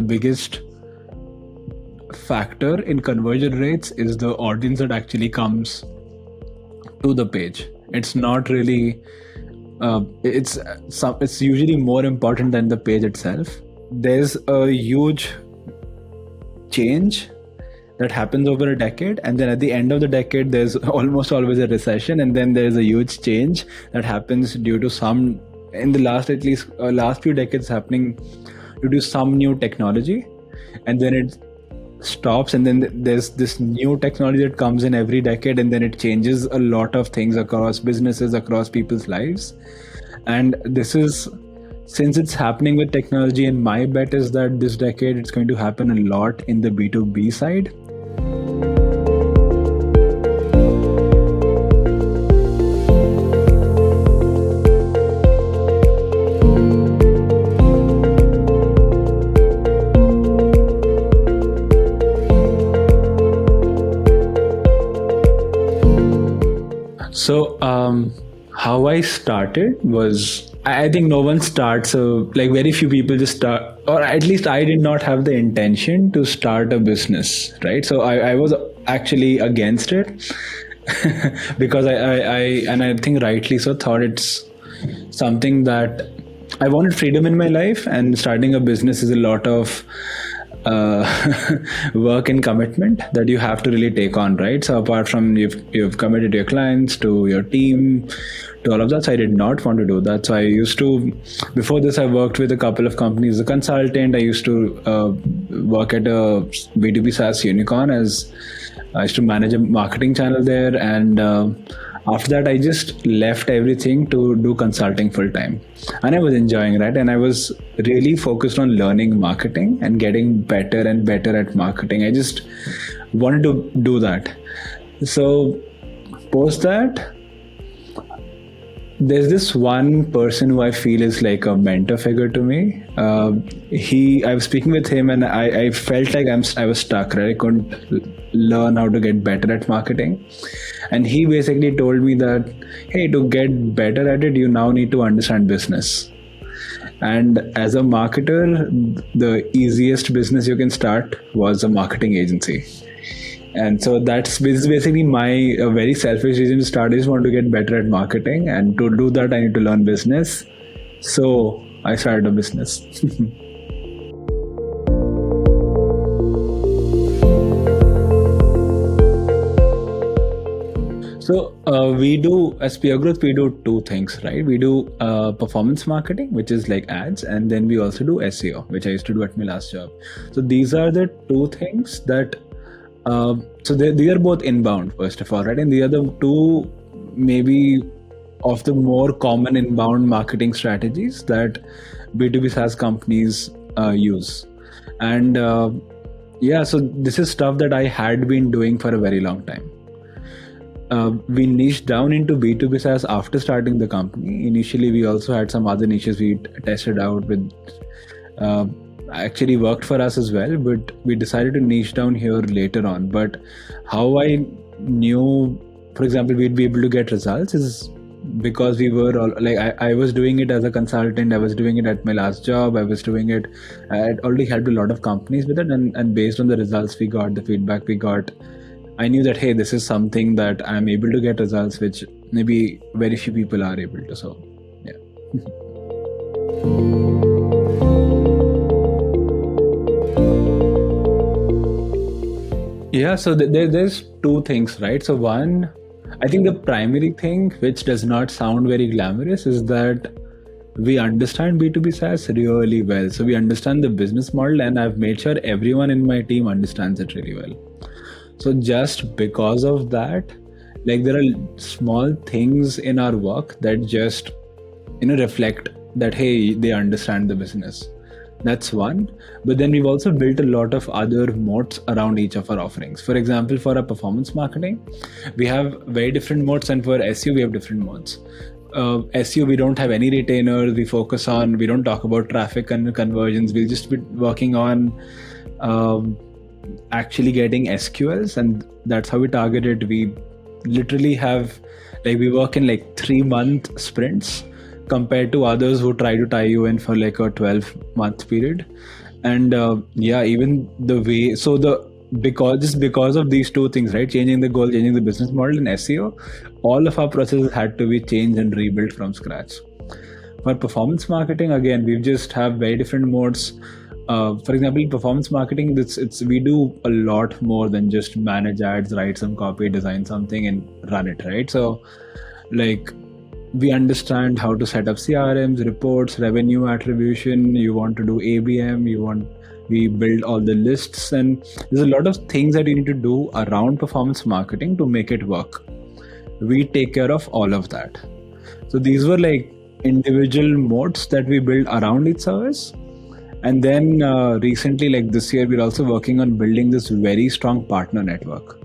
the biggest factor in conversion rates is the audience that actually comes to the page. It's not really it's usually more important than the page itself. There's a huge change that happens over a decade, and then at the end of the decade there's almost always a recession, and then there's a huge change that happens due to some, in the last few decades, happening due to some new technology, and then it stops, and then there's this new technology that comes in every decade, and then it changes a lot of things across businesses, across people's lives. And this is, since it's happening with technology, and my bet is that this decade it's going to happen a lot in the B2B side. So how I started was, I think no one starts, like very few people just start, or at least I did not have the intention to start a business, right? So I was actually against it because I think rightly so, thought it's something that I wanted freedom in my life, and starting a business is a lot of work and commitment that you have to really take on, right? So apart from you've committed your clients, to your team, to all of that, so I did not want to do that. So I used to, before this, I worked with a couple of companies as a consultant. I used to work at a B2B Saas unicorn, as I used to manage a marketing channel there, and after that I just left everything to do consulting full time, and I was enjoying that, and I was really focused on learning marketing and getting better and better at marketing. I just wanted to do that. So post that, there's this one person who I feel is like a mentor figure to me. I was speaking with him, and I felt like I was stuck, right? I couldn't learn how to get better at marketing. And he basically told me that, hey, to get better at it, you now need to understand business. And as a marketer, the easiest business you can start was a marketing agency. And so this is basically my very selfish reason to start. I just want to get better at marketing, and to do that I need to learn business. So I started a business. So we do, as Peer Growth, we do two things, right? We do performance marketing, which is like ads, and then we also do SEO, which I used to do at my last job. So these are the two things that, so they are both inbound, first of all, right? And the other two, maybe of the more common inbound marketing strategies that B2B SaaS companies use. And so this is stuff that I had been doing for a very long time. We niched down into B2B SaaS after starting the company. Initially, we also had some other niches we tested out with, actually worked for us as well, but we decided to niche down here later on. But how I knew, for example, we'd be able to get results is because we were all, like, I was doing it as a consultant. I was doing it at my last job. I was doing it. I had already helped a lot of companies with it. And based on the results we got, the feedback we got, I knew that, hey, this is something that I'm able to get results, which maybe very few people are able to. So, yeah. Yeah, so there's two things, right? So one, I think the primary thing, which does not sound very glamorous, is that we understand B2B SaaS really well. So we understand the business model, and I've made sure everyone in my team understands it really well. So just because of that, like, there are small things in our work that just, reflect that, hey, they understand the business. That's one. But then we've also built a lot of other moats around each of our offerings. For example, for our performance marketing, we have very different moats, and for SEO, we have different moats. SEO, we don't have any retainers. We don't talk about traffic and conversions. We'll just be working on actually getting SQLs, and that's how we target it. We literally have, we work in 3-month sprints compared to others who try to tie you in for a 12-month period. And yeah, even the way, so the because of these two things, right, changing the goal, changing the business model, and SEO, all of our processes had to be changed and rebuilt from scratch. For performance marketing, again, we just have very different modes. For example, in performance marketing, it's we do a lot more than just manage ads, write some copy, design something, and run it, right? So, like, we understand how to set up CRMs, reports, revenue attribution. You want to do ABM, we build all the lists, and there's a lot of things that you need to do around performance marketing to make it work. We take care of all of that. So these were like individual modes that we build around each service. And then recently, like this year, we're also working on building this very strong partner network.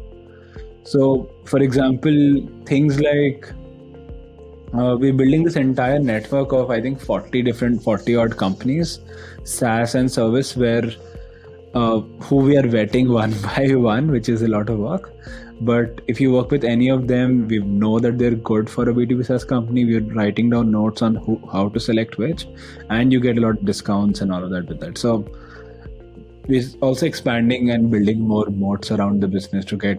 So, for example, things like we're building this entire network of, I think, 40 odd companies, SaaS and service, where who we are vetting one by one, which is a lot of work. But if you work with any of them, we know that they're good for a B2B SaaS company. We're writing down notes on how to select which, and you get a lot of discounts and all of that with that. So we're also expanding and building more moats around the business to get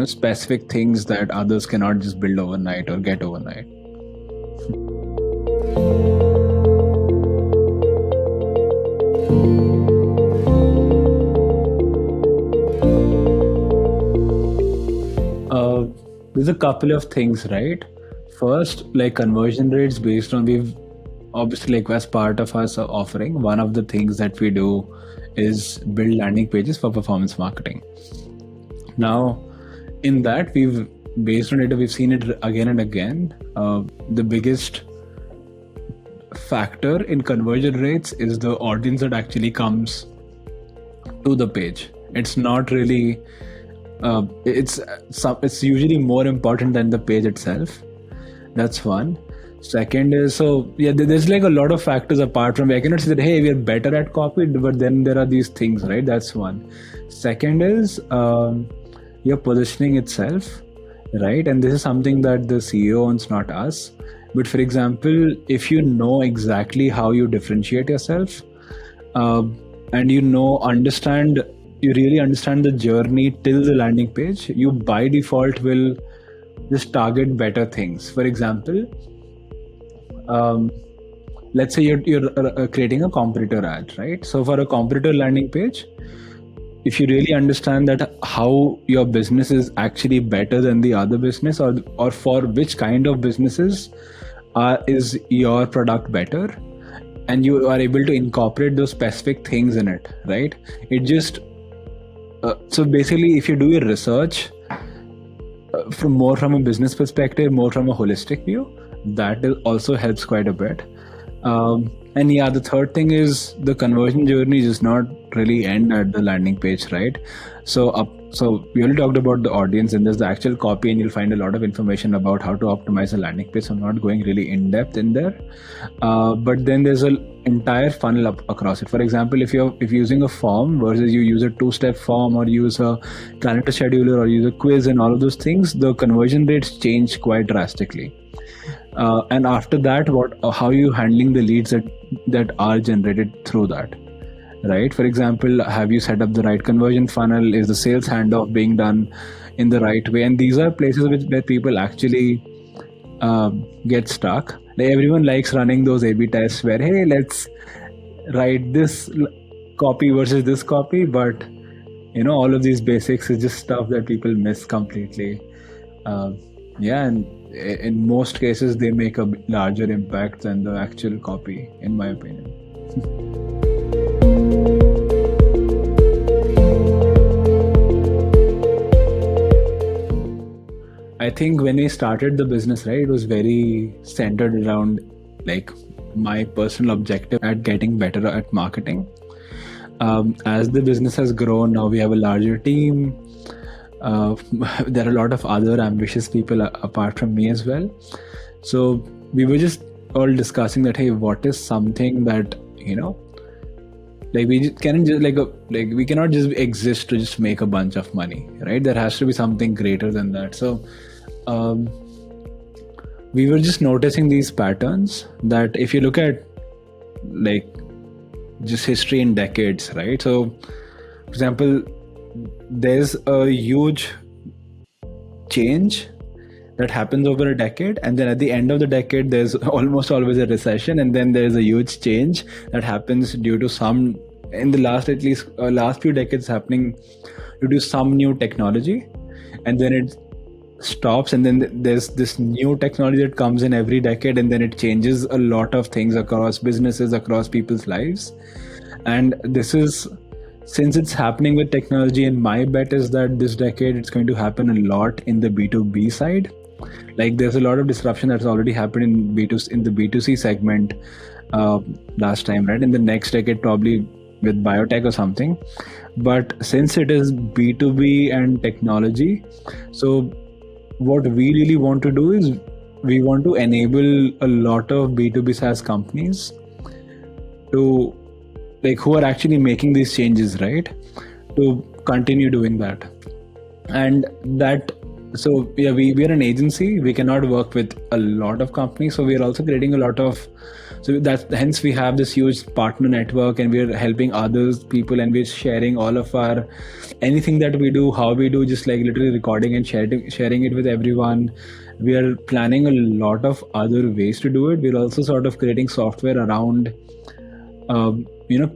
specific things that others cannot just build overnight or get overnight. There's a couple of things, right? First, like conversion rates based on, we've obviously, like as part of our offering, one of the things that we do is build landing pages for performance marketing. Now, in that, based on data, we've seen it again and again. The biggest factor in conversion rates is the audience that actually comes to the page. It's not really it's usually more important than the page itself. That's one. Second is, so yeah, there's like a lot of factors apart from, I cannot say that hey, we are better at copy, but then there are these things, right? That's one. Second is your positioning itself, right? And this is something that the CEO owns, not us. But for example, if you know exactly how you differentiate yourself, and you really understand the journey till the landing page, you by default will just target better things. For example, let's say you're creating a competitor ad, right? So for a competitor landing page, if you really understand that how your business is actually better than the other business, or for which kind of businesses is your product better, and you are able to incorporate those specific things in it, right? It just so basically, if you do your research from a business perspective, more from a holistic view, that also helps quite a bit. And yeah, the third thing is the conversion journey does not really end at the landing page, right? So we already talked about the audience, and there's the actual copy, and you'll find a lot of information about how to optimize a landing page. So I'm not going really in depth in there, but then there's an entire funnel across it. For example, if you're using a form versus you use a two-step form, or use a calendar scheduler, or use a quiz, and all of those things, the conversion rates change quite drastically. And after that, how are you handling the leads that are generated through that, right? For example, have you set up the right conversion funnel? Is the sales handoff being done in the right way? And these are places where people actually get stuck. Like everyone likes running those A/B tests where, hey, let's write this copy versus this copy, but all of these basics is just stuff that people miss completely. And in most cases, they make a larger impact than the actual copy, in my opinion. I think when we started the business, right, it was very centered around like my personal objective at getting better at marketing. As the business has grown, now we have a larger team. There are a lot of other ambitious people apart from me as well. So we were just all discussing that, hey, what is something that like we cannot just we cannot just exist to just make a bunch of money, right? There has to be something greater than that. So we were just noticing these patterns that if you look at like just history in decades, right? So, for example, there's a huge change that happens over a decade, and then at the end of the decade there's almost always a recession, and then there's a huge change that happens due to some, in the last at least last few decades, happening due to some new technology, and then it stops, and then there's this new technology that comes in every decade, and then it changes a lot of things across businesses, across people's lives. And this is, since it's happening with technology, and my bet is that this decade it's going to happen a lot in the B2B side. Like there's a lot of disruption that's already happened in the B2C segment last time, right? In the next decade, probably with biotech or something. But since it is B2B and technology, so what we really want to do is we want to enable a lot of B2B SaaS companies to, like, who are actually making these changes, right, to continue doing that. And that, so yeah, we are an agency, we cannot work with a lot of companies, so we are also creating a lot of, so that hence we have this huge partner network, and we are helping others people, and we're sharing all of our, anything that we do, how we do, just like literally recording and sharing it with everyone. We are planning a lot of other ways to do it. We're also sort of creating software around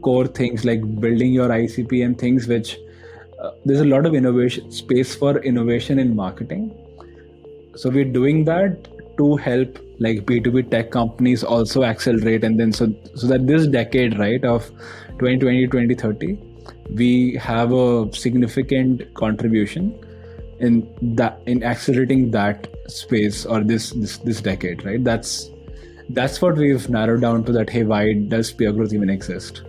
core things like building your ICP and things which there's a lot of innovation space for innovation in marketing. So we're doing that to help like B2B tech companies also accelerate, and then so that this decade, right, of 2020 2030, we have a significant contribution in that, in accelerating that space, or this decade, right? That's what we've narrowed down to, that hey, why does peer growth even exist?